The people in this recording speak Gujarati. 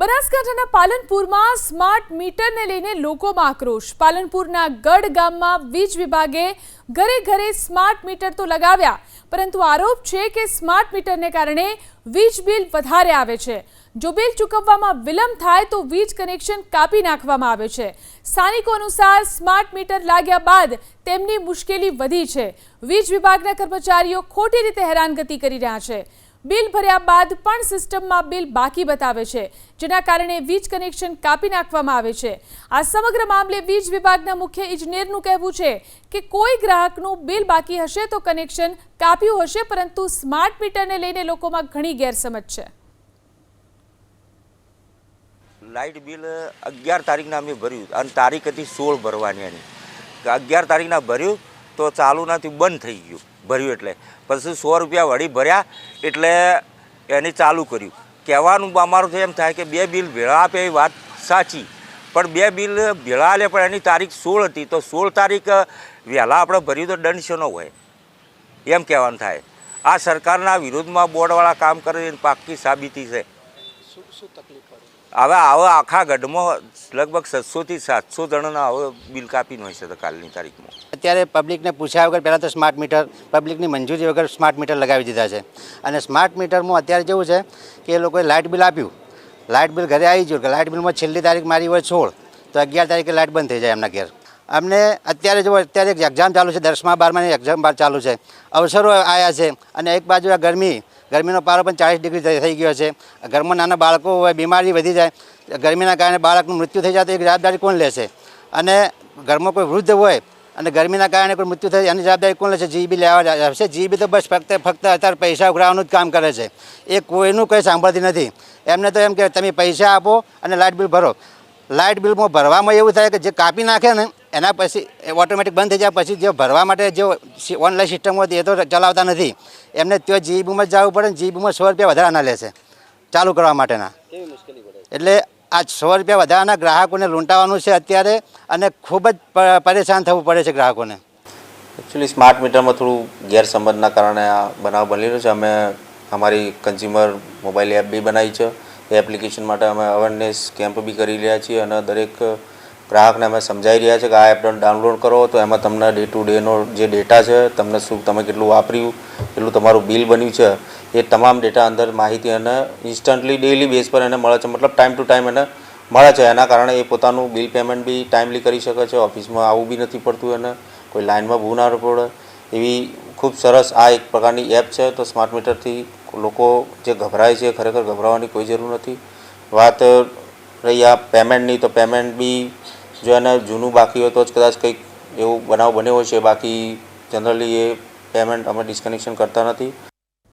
બનાસકાંઠાના પાલનપુરમાં સ્માર્ટ મીટરને લઈને લોકોમાં આક્રોશ। પાલનપુરના ગઢ ગામમાં વીજ વિભાગે ઘરે ઘરે સ્માર્ટ મીટર તો લગાવ્યા, પરંતુ આરોપ છે કે સ્માર્ટ મીટરને કારણે વીજ બિલ વધારે આવે છે। જો બિલ ચૂકવવામાં વિલંબ થાય તો વીજ કનેક્શન કાપી નાખવામાં આવે છે। સ્થાનિકો અનુસાર સ્માર્ટ મીટર લાગ્યા બાદ તેમની મુશ્કેલી વધી છે। વીજ વિભાગના કર્મચારીઓ ખોટી રીતે હેરાનગતિ કરી રહ્યા છે। બિલ ભર્યા બાદ પણ સિસ્ટમમાં બિલ બાકી બતાવે છે, જેના કારણે વીજ કનેક્શન કાપી નાખવામાં આવે છે। આ સમગ્ર મામલે વીજ વિભાગના મુખ્ય ઇજનેરનું કહેવું છે કે કોઈ ગ્રાહકનું બિલ બાકી હશે તો કનેક્શન કાપ્યું હશે, પરંતુ સ્માર્ટ મીટરને લઈને લોકોમાં ઘણી ગેરસમજ છે। લાઇટ બિલ 11 તારીખના અમે ભર્યું અને તારીખ હતી 16 ભરવાની એની 11 તારીખના ભર્યું તો ચાલુ નથી, બંધ થઈ ગયું ભર્યું એટલે પછી 100 રૂપિયા વળી ભર્યા એટલે એની ચાલુ કર્યું। કહેવાનું અમારું એમ થાય કે બે બિલ ભેળા આપે એ વાત સાચી, પણ બે બિલ ભેળા આલે પણ એની તારીખ 16 હતી તો 16 તારીખ વહેલા આપણે ભર્યું તો દંડ શેનો હોય એમ કહેવાનું થાય। આ સરકારના વિરોધમાં બોર્ડવાળા કામ કરે એની પાક્કી સાબિતી છે। હવે આખા ગઢમાં લગભગ 600 થી 700 જણાના હવે બિલ કાપીને હોય છે તો કાલની તારીખમાં। અત્યારે પબ્લિકને પૂછ્યા વગર પહેલાં તો સ્માર્ટ મીટર પબ્લિકની મંજૂરી વગર સ્માર્ટ મીટર લગાવી દીધા છે। અને સ્માર્ટ મીટરમાં અત્યારે જેવું છે કે એ લોકોએ લાઇટ બિલ આપ્યું, લાઇટ બિલ ઘરે આવી ગયું કે લાઇટ બિલમાં છેલ્લી તારીખ મારી હોય 16 તો 11 તારીખે લાઇટ બંધ થઈ જાય એમના ઘેર। અમને અત્યારે જો અત્યારે એક એક્ઝામ ચાલુ છે, 10મા 12માની એક્ઝામ ચાલુ છે, અવસરો આવ્યા છે અને એક બાજુ આ ગરમીનો પારો પણ 40 ડિગ્રી થઈ ગયો છે। ઘરમાં નાના બાળકો હોય, બીમારી વધી જાય, ગરમીના કારણે બાળકનું મૃત્યુ થઈ જાય તો એક જવાબદારી કોણ લેશે? અને ઘરમાં કોઈ વૃદ્ધ હોય અને ગરમીના કારણે કોઈ મૃત્યુ થાય એની જવાબદારી કોણ લેશે? જીબી લેવા આવશે। જીબી તો બસ ફક્ત અત્યારે પૈસા ઉઘરાવવાનું જ કામ કરે છે, એ કોઈનું કંઈ સાંભળતી નથી। એમને તો એમ કે તમે પૈસા આપો અને લાઇટ બિલ ભરો। લાઇટ બિલમાં ભરવામાં એવું થાય કે જે કાપી નાખે ને એના પછી ઓટોમેટિક બંધ થઈ જાય, પછી જે ભરવા માટે જે ઓનલાઈન સિસ્ટમ હોય એ તો ચલાવતા નથી, એમને ત્યાં જીબીમાં જ જવું પડે ને જીબીમાં 100 રૂપિયા વધારાના લેશે ચાલુ કરવા માટેના। એટલે આ 100 રૂપિયા વધારાના ગ્રાહકોને લૂંટાવાનું છે અત્યારે અને ખૂબ જ પરેશાન થવું પડે છે ગ્રાહકોને। એકચ્યુઅલી સ્માર્ટ મીટરમાં થોડું ગેરસમજના કારણે આ બનાવ બની રહ્યો છે। અમે અમારી કન્ઝ્યુમર મોબાઈલ એપ બી બનાવી છે, એ એપ્લિકેશન માટે અમે અવેરનેસ કેમ્પ બી કરી રહ્યા છીએ અને દરેક ગ્રાહકને અમે સમજાવી રહ્યા છીએ કે આ એપ ડાઉનલોડ કરો તો એમાં તમને ડે ટુ ડેનો જે ડેટા છે, તમને શું તમે કેટલું વાપર્યું, કેટલું તમારું બિલ બન્યું છે, એ તમામ ડેટા અંદર માહિતી અને ઇન્સ્ટન્ટલી ડેઇલી બેઝ પર એને મળે છે, મતલબ ટાઈમ ટુ ટાઈમ એને મળે છે। એના કારણે એ પોતાનું બિલ પેમેન્ટ બી ટાઈમલી કરી શકે છે, ઓફિસમાં આવવું બી નથી પડતું, એને કોઈ લાઇનમાં ઊભું ના પડે। એવી ખૂબ સરસ આ એક પ્રકારની એપ છે। તો સ્માર્ટ મીટરથી લોકો જે ગભરાય છે ખરેખર ગભરાવાની કોઈ જરૂર નથી। વાત રહી આ પેમેન્ટની, તો પેમેન્ટ બી જો એને જૂનું બાકી હોય તો જ કદાચ કંઈક એવું બનાવ બન્યો હોય છે, બાકી જનરલી એ પેમેન્ટ અમે ડિસ્કનેક્શન કરતા નથી।